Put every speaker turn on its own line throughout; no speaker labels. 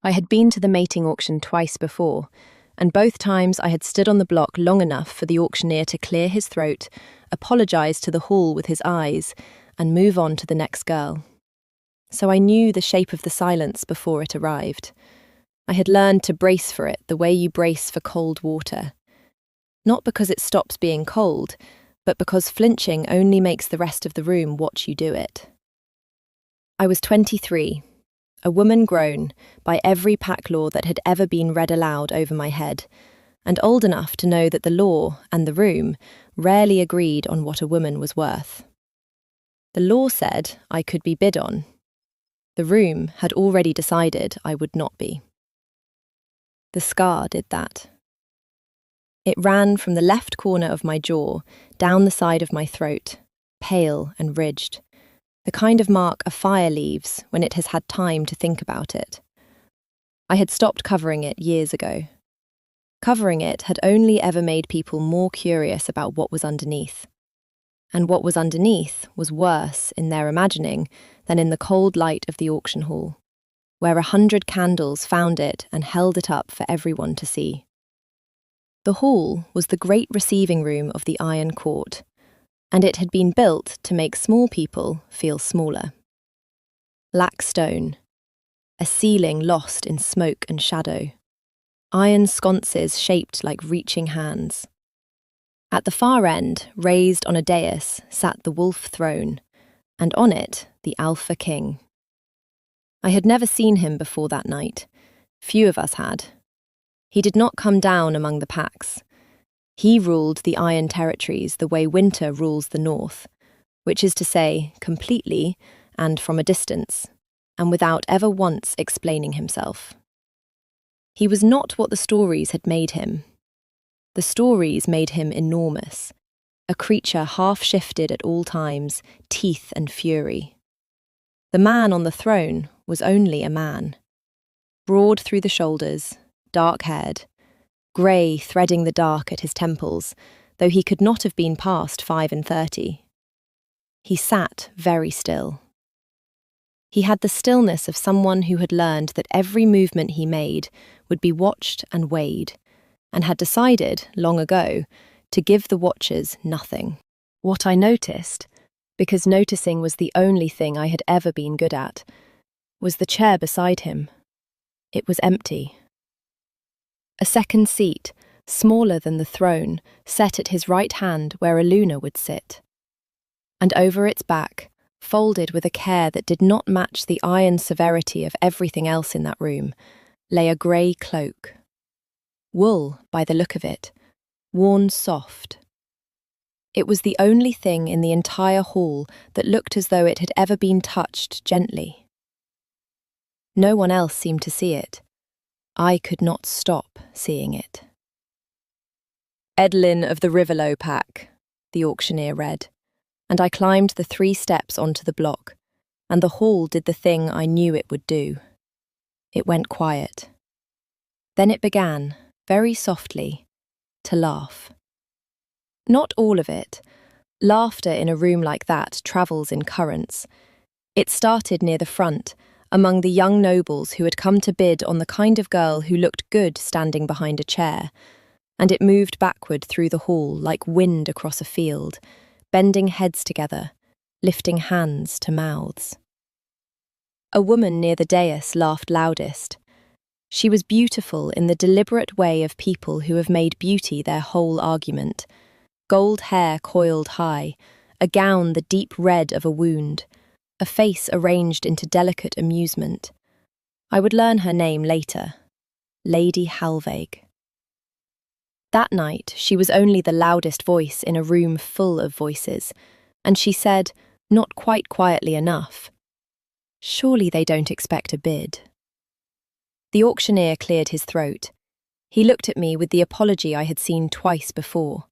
I had been to the mating auction twice before, and both times I had stood on the block long enough for the auctioneer to clear his throat, apologise to the hall with his eyes, and move on to the next girl. So I knew the shape of the silence before it arrived. I had learned to brace for it the way you brace for cold water. Not because it stops being cold, but because flinching only makes the rest of the room watch you do it. I was 23, a woman grown by every pack law that had ever been read aloud over my head, and old enough to know that the law and the room rarely agreed on what a woman was worth. The law said I could be bid on. The room had already decided I would not be. The scar did that. It ran from the left corner of my jaw, down the side of my throat, pale and ridged, the kind of mark a fire leaves when it has had time to think about it. I had stopped covering it years ago. Covering it had only ever made people more curious about what was underneath. And what was underneath was worse in their imagining than in the cold light of the auction hall, where 100 candles found it and held it up for everyone to see. The hall was the great receiving room of the Iron Court, and it had been built to make small people feel smaller. Black stone, a ceiling lost in smoke and shadow, iron sconces shaped like reaching hands. At the far end, raised on a dais, sat the wolf throne, and on it the Alpha King. I had never seen him before that night. Few of us had. He did not come down among the packs. He ruled the Iron Territories the way winter rules the north, which is to say, completely and from a distance, and without ever once explaining himself. He was not what the stories had made him. The stories made him enormous, a creature half-shifted at all times, teeth and fury. The man on the throne was only a man. Broad through the shoulders, dark-haired, grey threading the dark at his temples, though he could not have been past 35. He sat very still. He had the stillness of someone who had learned that every movement he made would be watched and weighed, and had decided, long ago, to give the watchers nothing. What I noticed, because noticing was the only thing I had ever been good at, was the chair beside him. It was empty. A second seat, smaller than the throne, set at his right hand where a Luna would sit. And over its back, folded with a care that did not match the iron severity of everything else in that room, lay a grey cloak. Wool, by the look of it, worn soft. It was the only thing in the entire hall that looked as though it had ever been touched gently. No one else seemed to see it. I could not stop seeing it. Edlin of the Riverlow pack, the auctioneer read, and I climbed the 3 steps onto the block, and the hall did the thing I knew it would do. It went quiet. Then it began, very softly, to laugh. Not all of it. Laughter in a room like that travels in currents. It started near the front, among the young nobles who had come to bid on the kind of girl who looked good standing behind a chair, and it moved backward through the hall like wind across a field, bending heads together, lifting hands to mouths. A woman near the dais laughed loudest. She was beautiful in the deliberate way of people who have made beauty their whole argument. Gold hair coiled high, a gown the deep red of a wound, a face arranged into delicate amusement. I would learn her name later. Lady Halvaig. That night she was only the loudest voice in a room full of voices, and she said, not quite quietly enough, "Surely they don't expect a bid." The auctioneer cleared his throat. He looked at me with the apology I had seen twice before.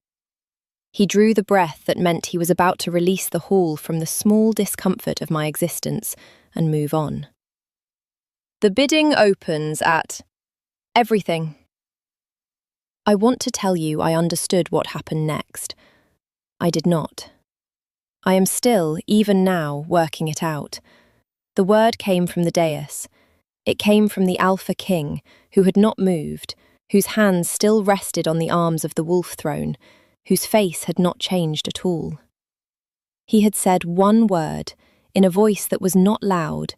He drew the breath that meant he was about to release the hall from the small discomfort of my existence and move on. "The bidding opens at everything." I want to tell you I understood what happened next. I did not. I am still, even now, working it out. The word came from the dais. It came from the Alpha King, who had not moved, whose hands still rested on the arms of the wolf throne, whose face had not changed at all. He had said one word, in a voice that was not loud,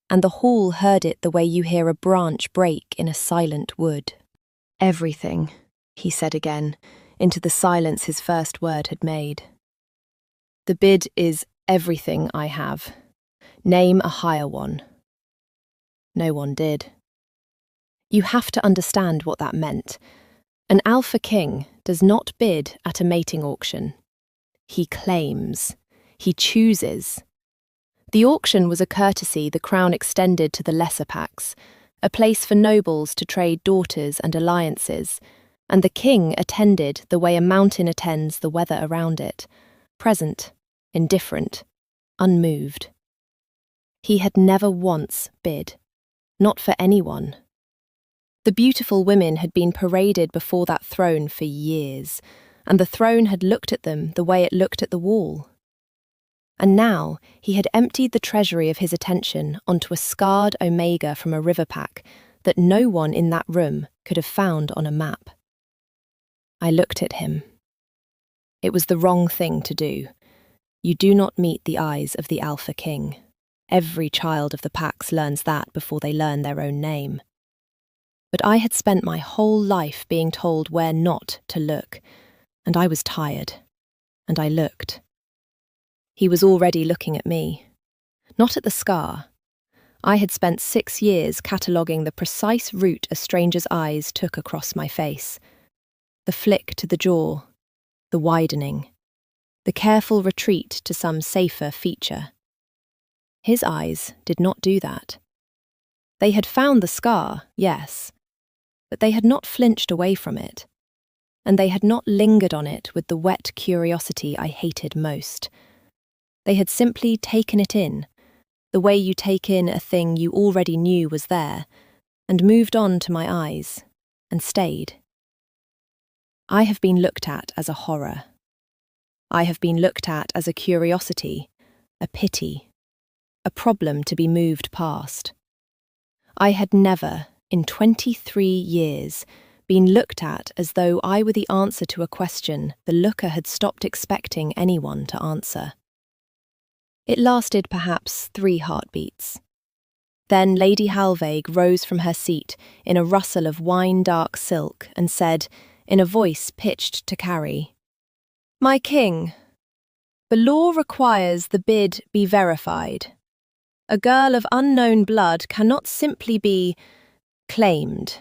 and the hall heard it the way you hear a branch break in a silent wood. "Everything," he said again, into the silence his first word had made. "The bid is everything I have. Name a higher one." No one did. You have to understand what that meant. An Alpha King does not bid at a mating auction. He claims. He chooses. The auction was a courtesy the crown extended to the lesser packs, a place for nobles to trade daughters and alliances, and the king attended the way a mountain attends the weather around it, present, indifferent, unmoved. He had never once bid, not for anyone. The beautiful women had been paraded before that throne for years, and the throne had looked at them the way it looked at the wall. And now he had emptied the treasury of his attention onto a scarred omega from a river pack that no one in that room could have found on a map. I looked at him. It was the wrong thing to do. You do not meet the eyes of the Alpha King. Every child of the packs learns that before they learn their own name. But I had spent my whole life being told where not to look, and I was tired, and I looked. He was already looking at me. Not at the scar. I had spent 6 years cataloguing the precise route a stranger's eyes took across my face. The flick to the jaw, the widening, the careful retreat to some safer feature. His eyes did not do that. They had found the scar, yes, but they had not flinched away from it, and they had not lingered on it with the wet curiosity I hated most. They had simply taken it in, the way you take in a thing you already knew was there, and moved on to my eyes, and stayed. I have been looked at as a horror. I have been looked at as a curiosity, a pity, a problem to be moved past. I had never, in 23 years, been looked at as though I were the answer to a question the looker had stopped expecting anyone to answer. It lasted perhaps 3 heartbeats. Then Lady Halvaig rose from her seat in a rustle of wine-dark silk and said, in a voice pitched to carry, "My king, the law requires the bid be verified. A girl of unknown blood cannot simply be claimed.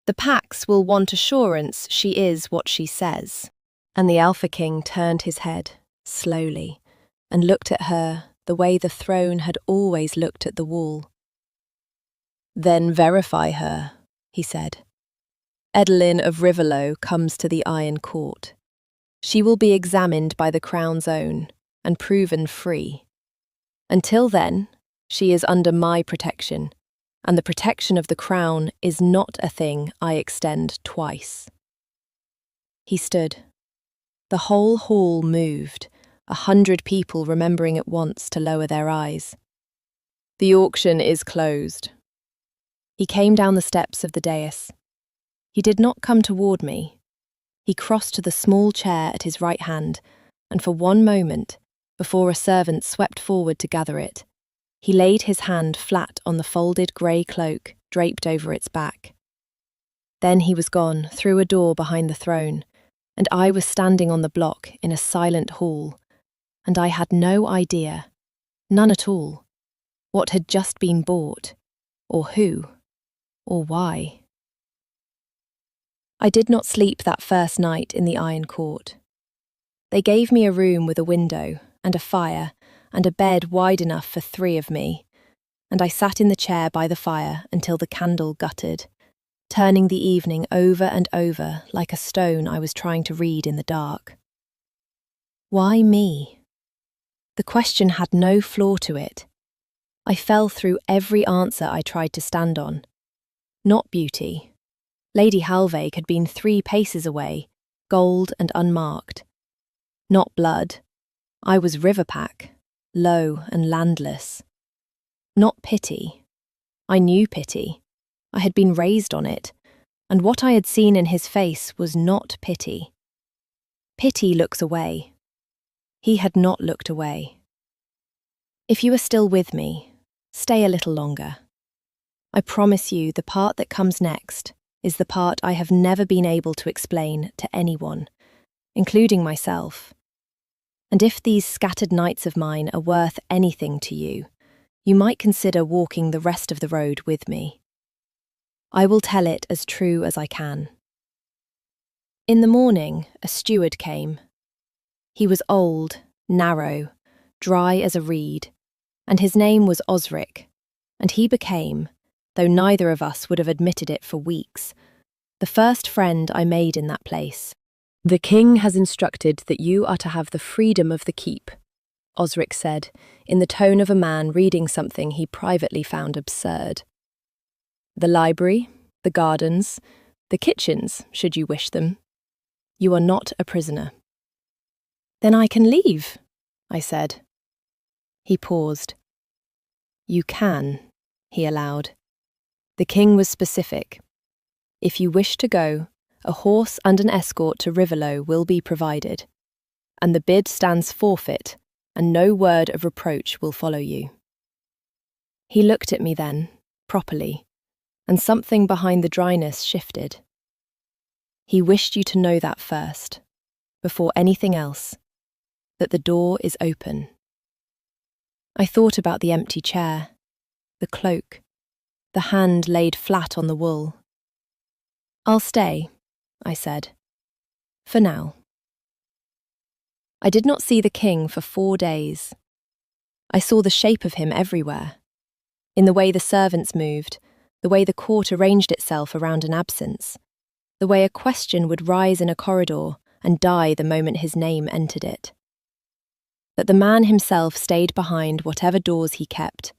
The packs will want assurance she is what she says." And the Alpha King turned his head, slowly, and looked at her the way the throne had always looked at the wall. "Then verify her," he said. "Edelyn of Rivalow comes to the Iron Court. She will be examined by the Crown's own and proven free. Until then, she is under my protection, and the protection of the Crown is not a thing I extend twice." He stood. The whole hall moved, 100 people remembering at once to lower their eyes. "The auction is closed." He came down the steps of the dais. He did not come toward me. He crossed to the small chair at his right hand, and for one moment, before a servant swept forward to gather it, he laid his hand flat on the folded grey cloak draped over its back. Then he was gone through a door behind the throne, and I was standing on the block in a silent hall, and I had no idea, none at all, what had just been bought, or who, or why. I did not sleep that first night in the Iron Court. They gave me a room with a window and a fire and a bed wide enough for 3 of me, and I sat in the chair by the fire until the candle guttered, turning the evening over and over like a stone I was trying to read in the dark. Why me? The question had no flaw to it. I fell through every answer I tried to stand on. Not beauty. Lady Halvaig had been 3 paces away, gold and unmarked. Not blood. I was Riverpack, low and landless. Not pity. I knew pity. I had been raised on it, and what I had seen in his face was not pity. Pity looks away. He had not looked away. If you are still with me, stay a little longer. I promise you the part that comes next is the part I have never been able to explain to anyone, including myself. And if these scattered nights of mine are worth anything to you, you might consider walking the rest of the road with me. I will tell it as true as I can. In the morning, a steward came. He was old, narrow, dry as a reed, and his name was Osric, and he became, though neither of us would have admitted it for weeks, the first friend I made in that place.
"The king has instructed that you are to have the freedom of the keep," Osric said, in the tone of a man reading something he privately found absurd. "The library, the gardens, the kitchens, should you wish them. You are not a prisoner."
"Then I can leave," I said. He paused. "You can," he allowed. The king was specific. "If you wish to go, a horse and an escort to Rivolo will be provided, and the bid stands forfeit, and no word of reproach will follow you." He looked at me then, properly, and something behind the dryness shifted. "He wished you to know that first, before anything else, that the door is open." I thought about the empty chair, the cloak, the hand laid flat on the wool. "I'll stay," I said. "For now." I did not see the king for 4 days. I saw the shape of him everywhere, in the way the servants moved, the way the court arranged itself around an absence, the way a question would rise in a corridor and die the moment his name entered it. That the man himself stayed behind whatever doors he kept,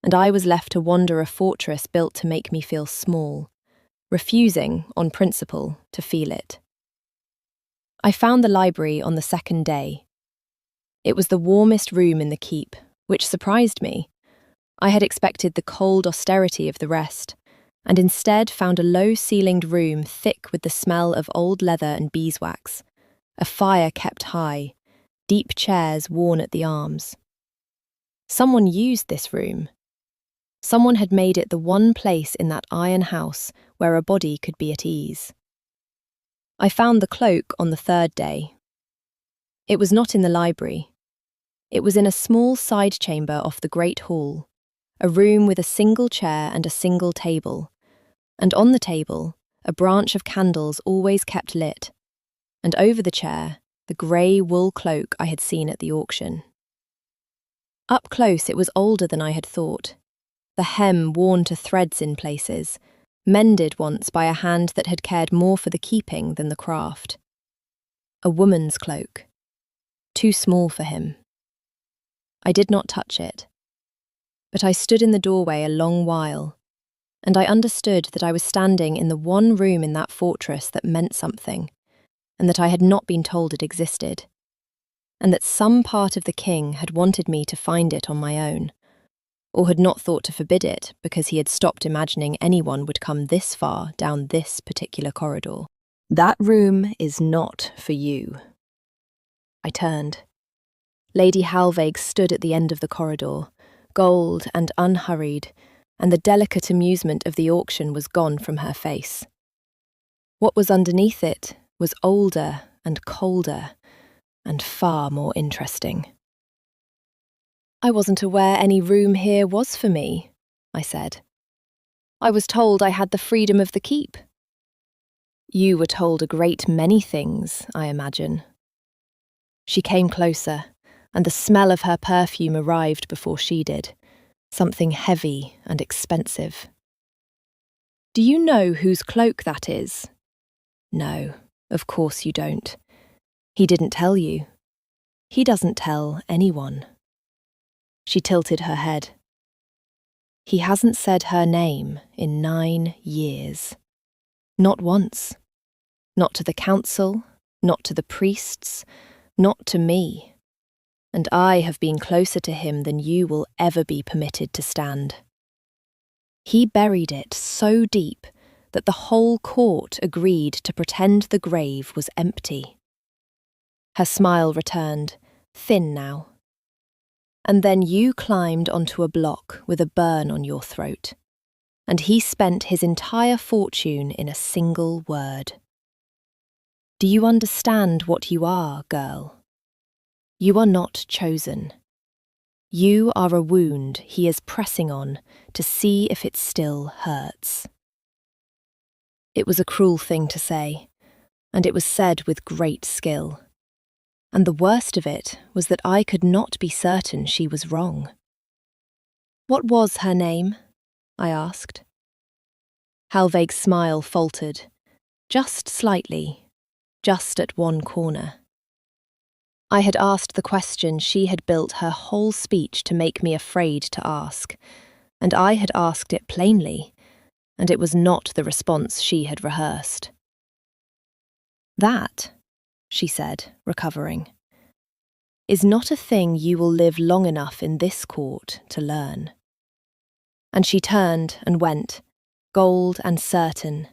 and I was left to wander a fortress built to make me feel small, refusing, on principle, to feel it. I found the library on the second day. It was the warmest room in the keep, which surprised me. I had expected the cold austerity of the rest, and instead found a low-ceilinged room thick with the smell of old leather and beeswax, a fire kept high, deep chairs worn at the arms. Someone used this room. Someone had made it the one place in that iron house where a body could be at ease. I found the cloak on the third day. It was not in the library. It was in a small side chamber off the great hall, a room with a single chair and a single table, and on the table, a branch of candles always kept lit, and over the chair, the grey wool cloak I had seen at the auction. Up close it was older than I had thought, the hem worn to threads in places, mended once by a hand that had cared more for the keeping than the craft. A woman's cloak, too small for him. I did not touch it, but I stood in the doorway a long while, and I understood that I was standing in the one room in that fortress that meant something, and that I had not been told it existed, and that some part of the king had wanted me to find it on my own, or had not thought to forbid it because he had stopped imagining anyone would come this far down this particular corridor. "That room is not for you." I turned. Lady Halvaig stood at the end of the corridor, gold and unhurried, and the delicate amusement of the auction was gone from her face. What was underneath it was older and colder, and far more interesting. "I wasn't aware any room here was for me," I said. "I was told I had the freedom of the keep." "You were told a great many things, I imagine." She came closer, and the smell of her perfume arrived before she did, something heavy and expensive. "Do you know whose cloak that is?" "No, of course you don't. He didn't tell you. He doesn't tell anyone." She tilted her head. "He hasn't said her name in 9 years. Not once. Not to the council, not to the priests, not to me. And I have been closer to him than you will ever be permitted to stand." He buried it so deep that the whole court agreed to pretend the grave was empty. Her smile returned, thin now. And then you climbed onto a block with a burn on your throat, and he spent his entire fortune in a single word. Do you understand what you are, girl? You are not chosen. You are a wound he is pressing on to see if it still hurts. It was a cruel thing to say, and it was said with great skill. And the worst of it was that I could not be certain she was wrong. What was her name? I asked. Halveig's smile faltered, just slightly, just at one corner. I had asked the question she had built her whole speech to make me afraid to ask, and I had asked it plainly, and it was not the response she had rehearsed. That, she said, recovering, is not a thing you will live long enough in this court to learn. And she turned and went, gold and certain,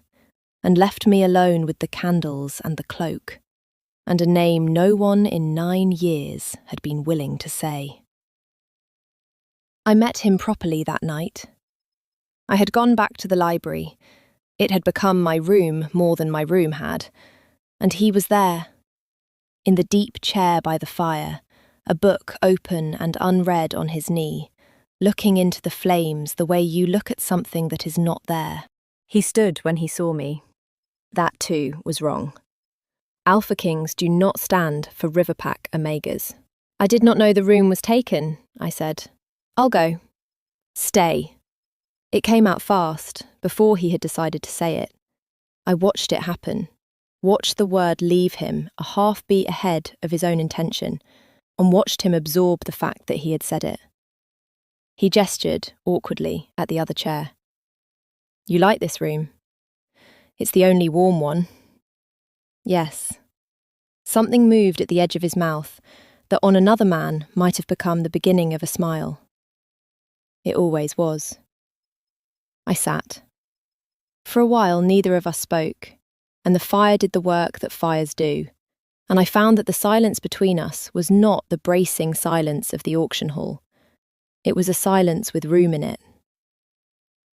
and left me alone with the candles and the cloak, and a name no one in 9 years had been willing to say. I met him properly that night. I had gone back to the library. It had become my room more than my room had, and he was there, in the deep chair by the fire, a book open and unread on his knee, looking into the flames the way you look at something that is not there. He stood when he saw me. That too was wrong. Alpha Kings do not stand for Riverpack Omegas. I did not know the room was taken, I said. I'll go. Stay. It came out fast, before he had decided to say it. I watched it happen, watched the word leave him a half beat ahead of his own intention, and watched him absorb the fact that he had said it. He gestured, awkwardly, at the other chair. You like this room? It's the only warm one. Yes. Something moved at the edge of his mouth that on another man might have become the beginning of a smile. It always was. I sat. For a while neither of us spoke, and the fire did the work that fires do, and I found that the silence between us was not the bracing silence of the auction hall. It was a silence with room in it.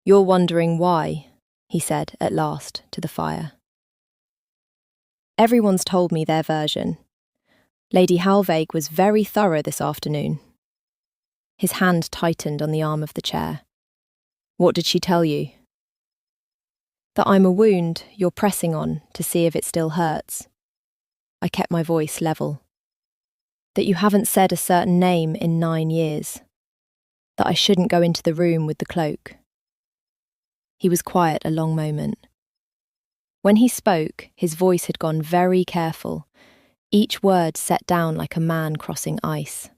You're wondering why, he said at last to the fire. Everyone's told me their version. Lady Halveig was very thorough this afternoon. His hand tightened on the arm of the chair. What did she tell you? That I'm a wound you're pressing on to see if it still hurts. I kept my voice level. That you haven't said a certain name in 9 years. That I shouldn't go into the room with the cloak. He was quiet a long moment. When he spoke, his voice had gone very careful, each word set down like a man crossing ice.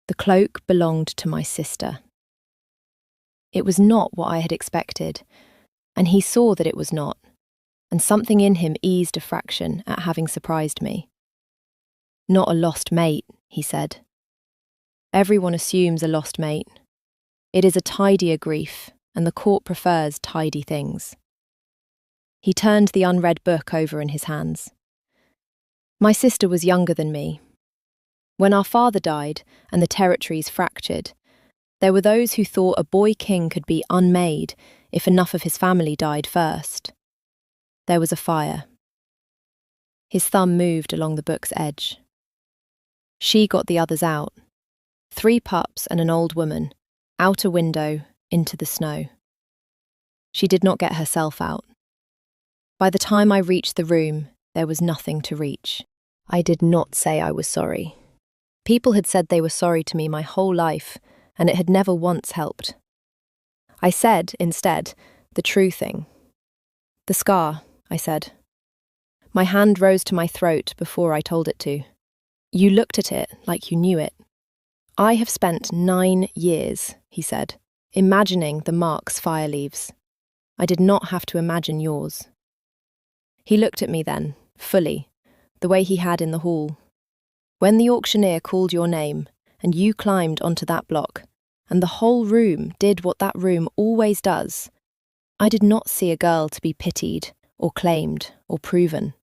The cloak belonged to my sister. It was not what I had expected, and he saw that it was not, and something in him eased a fraction at having surprised me. Not a lost mate, he said. Everyone assumes a lost mate. It is a tidier grief, and the court prefers tidy things. He turned the unread book over in his hands. My sister was younger than me. When our father died and the territories fractured, there were those who thought a boy king could be unmade if enough of his family died first. There was a fire. His thumb moved along the book's edge. She got the others out. 3 pups and an old woman, out a window, into the snow. She did not get herself out. By the time I reached the room, there was nothing to reach. I did not say I was sorry. People had said they were sorry to me my whole life, and it had never once helped. I said, instead, the true thing. The scar, I said. My hand rose to my throat before I told it to. You looked at it like you knew it. I have spent 9 years, he said, imagining the marks fire leaves. I did not have to imagine yours. He looked at me then, fully, the way he had in the hall. When the auctioneer called your name, and you climbed onto that block, and the whole room did what that room always does. I did not see a girl to be pitied, or claimed, or proven.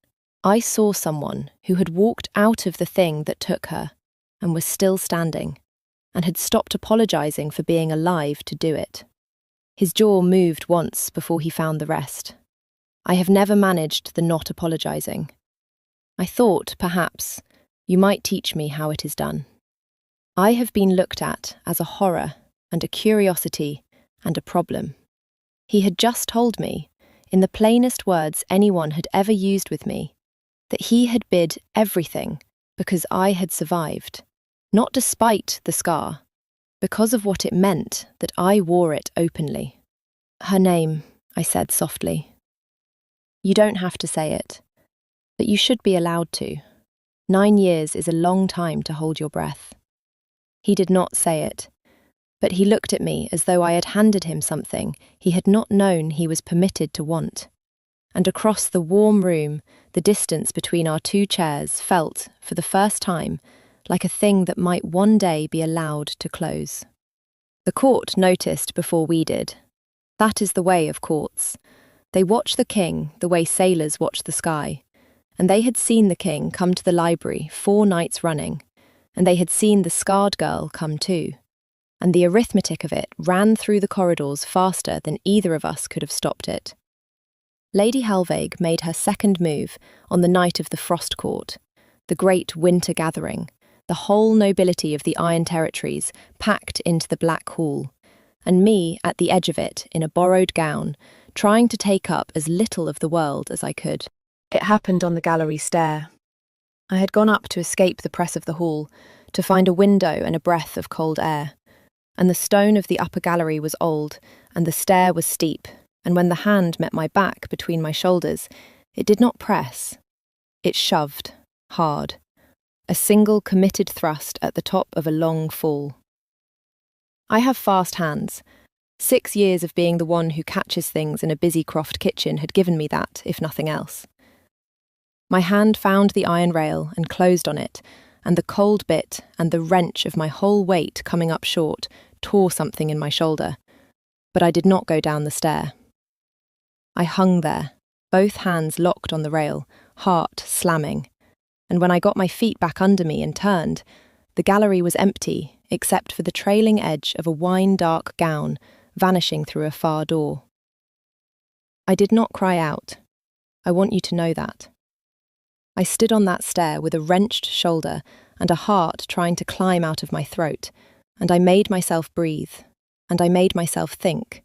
I saw someone who had walked out of the thing that took her, and was still standing, and had stopped apologising for being alive to do it. His jaw moved once before he found the rest. I have never managed the not apologising. I thought, perhaps, you might teach me how it is done. I have been looked at as a horror and a curiosity and a problem. He had just told me, in the plainest words anyone had ever used with me, that he had bid everything because I had survived, not despite the scar, because of what it meant that I wore it openly. Her name, I said softly. You don't have to say it, but you should be allowed to. 9 years is a long time to hold your breath. He did not say it, but he looked at me as though I had handed him something he had not known he was permitted to want. And across the warm room, the distance between our 2 chairs felt, for the first time, like a thing that might one day be allowed to close. The court noticed before we did. That is the way of courts. They watch the king the way sailors watch the sky, and they had seen the king come to the library 4 nights running, and they had seen the scarred girl come too, and the arithmetic of it ran through the corridors faster than either of us could have stopped it. Lady Halvaig made her second move on the night of the Frost Court, the great winter gathering, the whole nobility of the Iron Territories packed into the Black Hall, and me at the edge of it in a borrowed gown, trying to take up as little of the world as I could. It happened on the gallery stair. I had gone up to escape the press of the hall, to find a window and a breath of cold air, and the stone of the upper gallery was old, and the stair was steep, and when the hand met my back between my shoulders, it did not press. It shoved, hard, a single committed thrust at the top of a long fall. I have fast hands. 6 years of being the one who catches things in a busy Croft kitchen had given me that, if nothing else. My hand found the iron rail and closed on it, and the cold bit and the wrench of my whole weight coming up short tore something in my shoulder, but I did not go down the stair. I hung there, both hands locked on the rail, heart slamming, and when I got my feet back under me and turned, the gallery was empty except for the trailing edge of a wine-dark gown vanishing through a far door. I did not cry out. I want you to know that. I stood on that stair with a wrenched shoulder and a heart trying to climb out of my throat, and I made myself breathe, and I made myself think.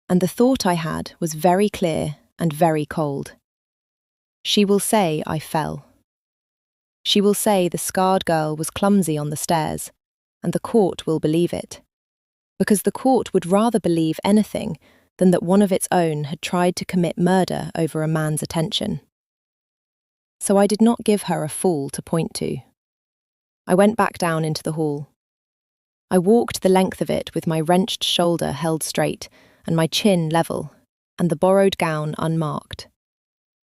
And the thought I had was very clear and very cold. She will say I fell. She will say the scarred girl was clumsy on the stairs, and the court will believe it, because the court would rather believe anything than that one of its own had tried to commit murder over a man's attention. So I did not give her a fool to point to. I went back down into the hall. I walked the length of it with my wrenched shoulder held straight and my chin level, and the borrowed gown unmarked.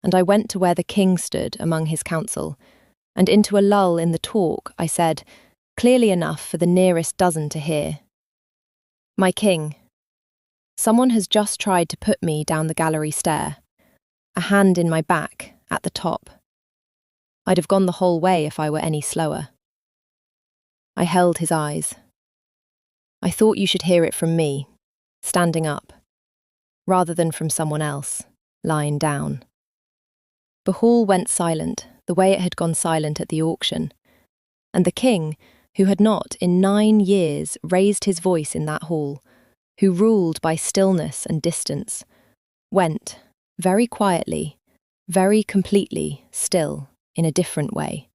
And I went to where the king stood among his council, and into a lull in the talk I said, clearly enough for the nearest dozen to hear, "My king, someone has just tried to put me down the gallery stair, a hand in my back, at the top. I'd have gone the whole way if I were any slower." I held his eyes. I thought you should hear it from me, standing up, rather than from someone else, lying down. The hall went silent, the way it had gone silent at the auction, and the king, who had not in 9 years raised his voice in that hall, who ruled by stillness and distance, went, very quietly, very completely still, in a different way.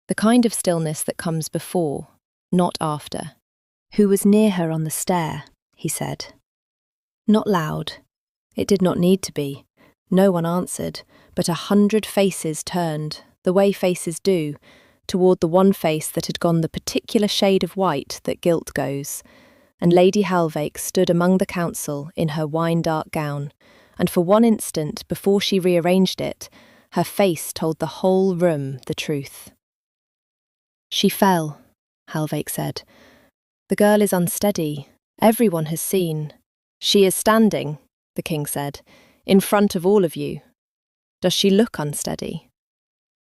The kind of stillness that comes before, not after. "Who was near her on the stair?" he said. Not loud. It did not need to be. No one answered, but 100 faces turned, the way faces do, toward the one face that had gone the particular shade of white that guilt goes, and Lady Halvaig stood among the council in her wine-dark gown, and for one instant before she rearranged it, her face told the whole room the truth. "She fell," Halvaig said, The girl is unsteady. Everyone has seen. She is standing, the king said, in front of all of you. Does she look unsteady?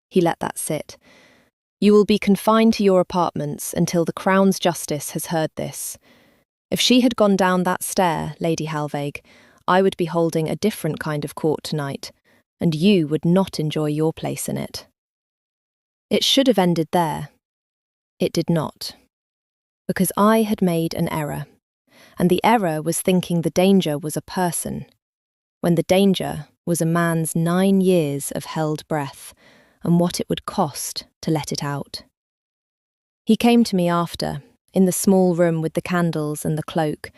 He let that sit. You will be confined to your apartments until the Crown's justice has heard this. If she had gone down that stair, Lady Halvaig, I would be holding a different kind of court tonight, and you would not enjoy your place in it. It should have ended there. It did not. Because I had made an error, and the error was thinking the danger was a person, when the danger was a man's 9 years of held breath, and what it would cost to let it out. He came to me after, in the small room with the candles and the cloak.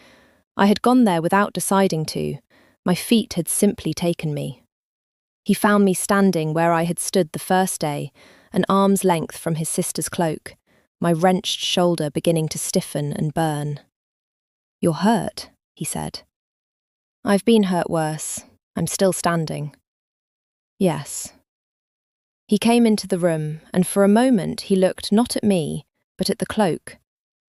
I had gone there without deciding to. My feet had simply taken me. He found me standing where I had stood the first day, an arm's length from his sister's cloak, my wrenched shoulder beginning to stiffen and burn. You're hurt, he said. I've been hurt worse. I'm still standing. Yes. He came into the room, and for a moment he looked not at me, but at the cloak,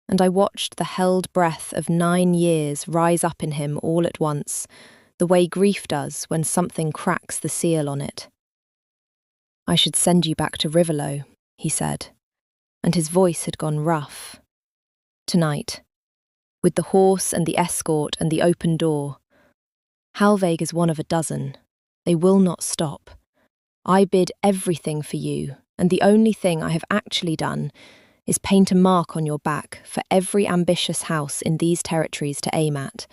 and I watched the held breath of 9 years rise up in him all at once, the way grief does when something cracks the seal on it. I should send you back to Rivalow, he said, and his voice had gone rough. Tonight, with the horse and the escort and the open door. Halvaig is one of a dozen. They will not stop. I bid everything for you, and the only thing I have actually done is paint a mark on your back for every ambitious house in these territories to aim at.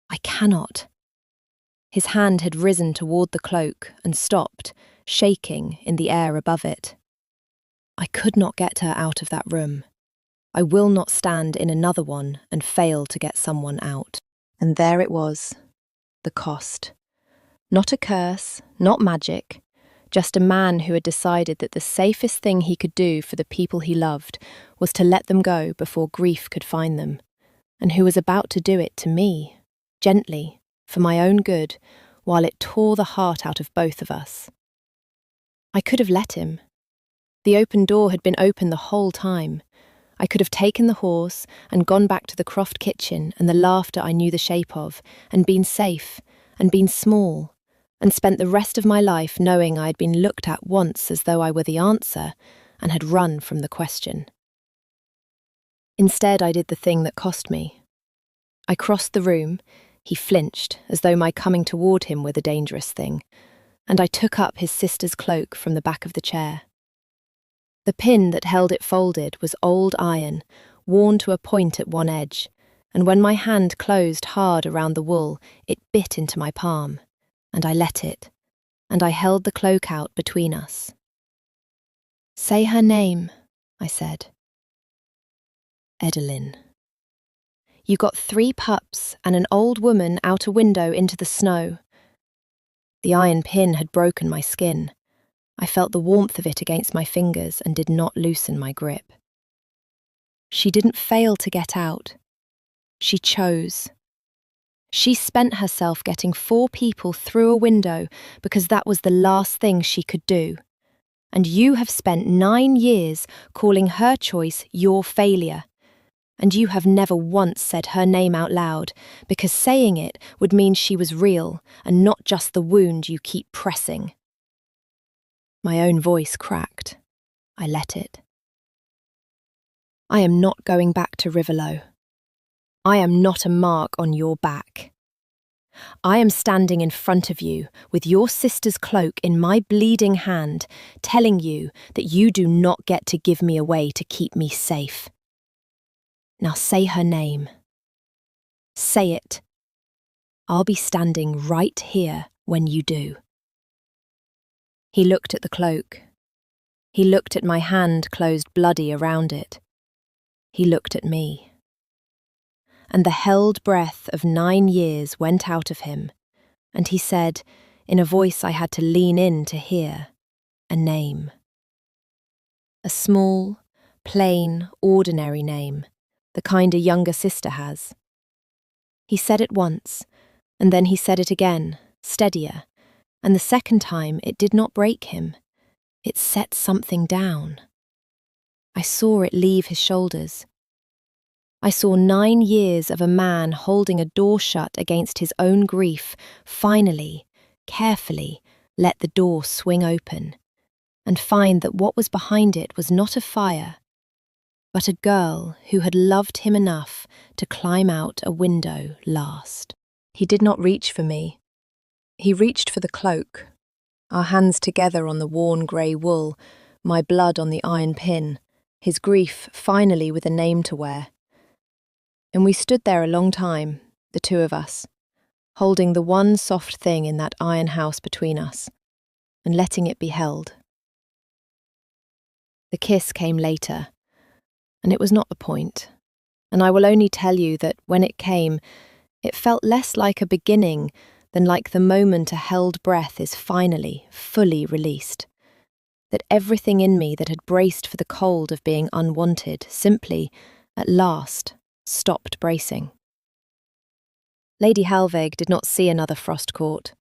I cannot. His hand had risen toward the cloak and stopped, shaking in the air above it. I could not get her out of that room. I will not stand in another one and fail to get someone out. And there it was, the cost. Not a curse, not magic, just a man who had decided that the safest thing he could do for the people he loved was to let them go before grief could find them, and who was about to do it to me, gently, for my own good, while it tore the heart out of both of us. I could have let him. The open door had been open the whole time. I could have taken the horse and gone back to the Croft kitchen and the laughter I knew the shape of, and been safe, and been small, and spent the rest of my life knowing I had been looked at once as though I were the answer, and had run from the question. Instead, I did the thing that cost me. I crossed the room. He flinched, as though my coming toward him were the dangerous thing, and I took up his sister's cloak from the back of the chair. The pin that held it folded was old iron, worn to a point at one edge, and when my hand closed hard around the wool, it bit into my palm, and I let it, and I held the cloak out between us. Say her name, I said. Edelyn. You got 3 pups and an old woman out a window into the snow. The iron pin had broken my skin. I felt the warmth of it against my fingers and did not loosen my grip. She didn't fail to get out. She chose. She spent herself getting 4 people through a window because that was the last thing she could do. And you have spent 9 years calling her choice your failure. And you have never once said her name out loud, because saying it would mean she was real and not just the wound you keep pressing. My own voice cracked. I let it. I am not going back to Rivalow. I am not a mark on your back. I am standing in front of you with your sister's cloak in my bleeding hand, telling you that you do not get to give me away to keep me safe. Now say her name. Say it. I'll be standing right here when you do. He looked at the cloak. He looked at my hand closed bloody around it. He looked at me. And the held breath of 9 years went out of him, and he said, in a voice I had to lean in to hear, a name. A small, plain, ordinary name, the kind a younger sister has. He said it once, and then he said it again, steadier, and the second time it did not break him. It set something down. I saw it leave his shoulders. I saw 9 years of a man holding a door shut against his own grief finally, carefully, let the door swing open, and find that what was behind it was not a fire, but a girl who had loved him enough to climb out a window last. He did not reach for me. He reached for the cloak, our hands together on the worn grey wool, my blood on the iron pin, his grief finally with a name to wear. And we stood there a long time, the two of us, holding the one soft thing in that iron house between us, and letting it be held. The kiss came later, and it was not the point, and I will only tell you that when it came, it felt less like a beginning than like the moment a held breath is finally, fully released. That everything in me that had braced for the cold of being unwanted simply, at last, stopped bracing. Lady Halveg did not see another frost court.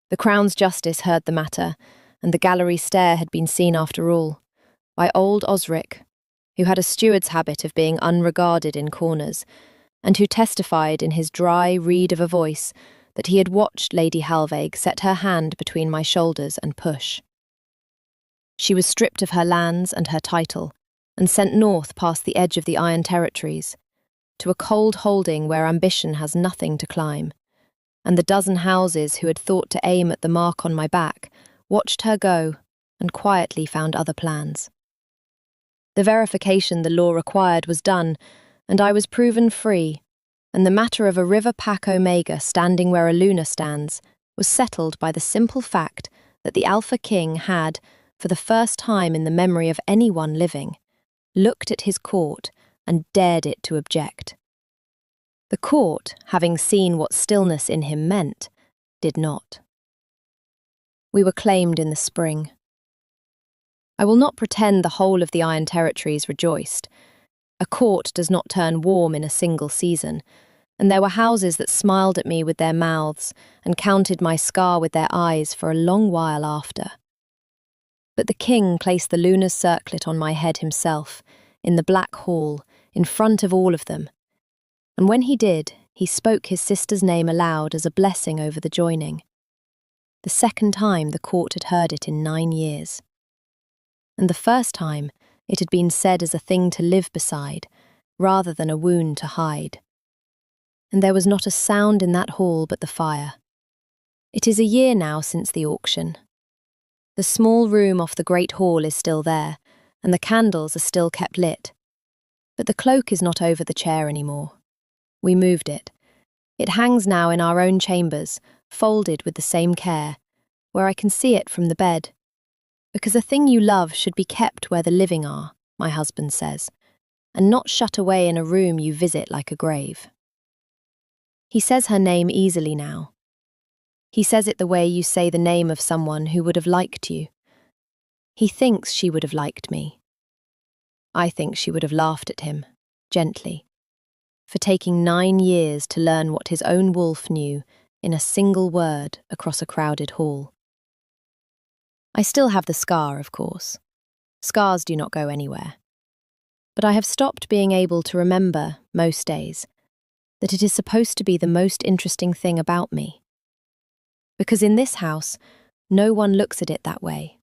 The Crown's Justice heard the matter, and the gallery stair had been seen after all, by old Osric, who had a steward's habit of being unregarded in corners, and who testified in his dry reed of a voice that he had watched Lady Halveg set her hand between my shoulders and push. She was stripped of her lands and her title, and sent north past the edge of the Iron Territories, to a cold holding where ambition has nothing to climb, and the dozen houses who had thought to aim at the mark on my back watched her go and quietly found other plans. The verification the law required was done, and I was proven free, and the matter of a river Pac Omega standing where a Luna stands was settled by the simple fact that the Alpha King had, for the first time in the memory of anyone living, looked at his court and dared it to object. The court, having seen what stillness in him meant, did not. We were claimed in the spring. I will not pretend the whole of the Iron Territories rejoiced. A court does not turn warm in a single season, and there were houses that smiled at me with their mouths and counted my scar with their eyes for a long while after. But the king placed the lunar circlet on my head himself, in the black hall, in front of all of them, and when he did, he spoke his sister's name aloud as a blessing over the joining. The second time the court had heard it in 9 years. And the first time it had been said as a thing to live beside, rather than a wound to hide. And there was not a sound in that hall but the fire. It is a year now since the auction. The small room off the great hall is still there, and the candles are still kept lit. But the cloak is not over the chair anymore. We moved it. It hangs now in our own chambers, folded with the same care, where I can see it from the bed. Because a thing you love should be kept where the living are, my husband says, and not shut away in a room you visit like a grave. He says her name easily now. He says it the way you say the name of someone who would have liked you. He thinks she would have liked me. I think she would have laughed at him, gently, for taking 9 years to learn what his own wolf knew in a single word across a crowded hall. I still have the scar, of course. Scars do not go anywhere. But I have stopped being able to remember, most days, that it is supposed to be the most interesting thing about me. Because in this house, no one looks at it that way.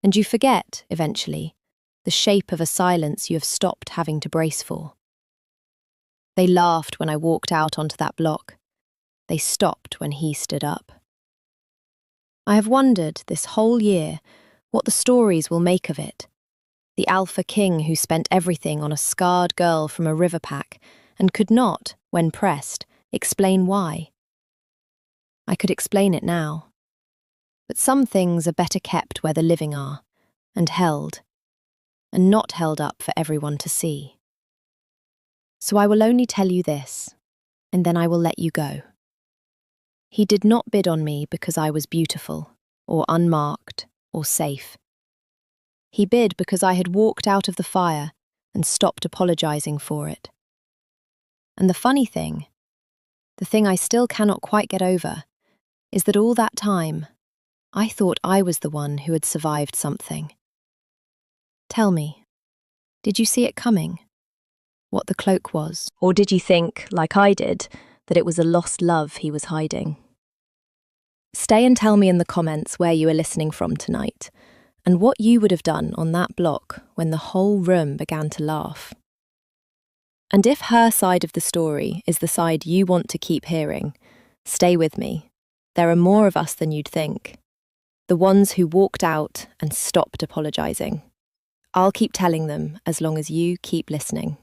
And you forget, eventually, the shape of a silence you have stopped having to brace for. They laughed when I walked out onto that block. They stopped when he stood up. I have wondered this whole year what the stories will make of it. The Alpha King who spent everything on a scarred girl from a river pack and could not, when pressed, explain why. I could explain it now. But some things are better kept where the living are, and held, and not held up for everyone to see. So I will only tell you this, and then I will let you go. He did not bid on me because I was beautiful, or unmarked, or safe. He bid because I had walked out of the fire and stopped apologizing for it. And the funny thing, the thing I still cannot quite get over, is that all that time, I thought I was the one who had survived something. Tell me, did you see it coming? what the cloak was.
Or did you think, like I did, that it was a lost love he was hiding?
Stay and tell me in the comments where you are listening from tonight, and what you would have done on that block when the whole room began to laugh. And if her side of the story is the side you want to keep hearing, stay with me. There are more of us than you'd think. The ones who walked out and stopped apologising. I'll keep telling them as long as you keep listening.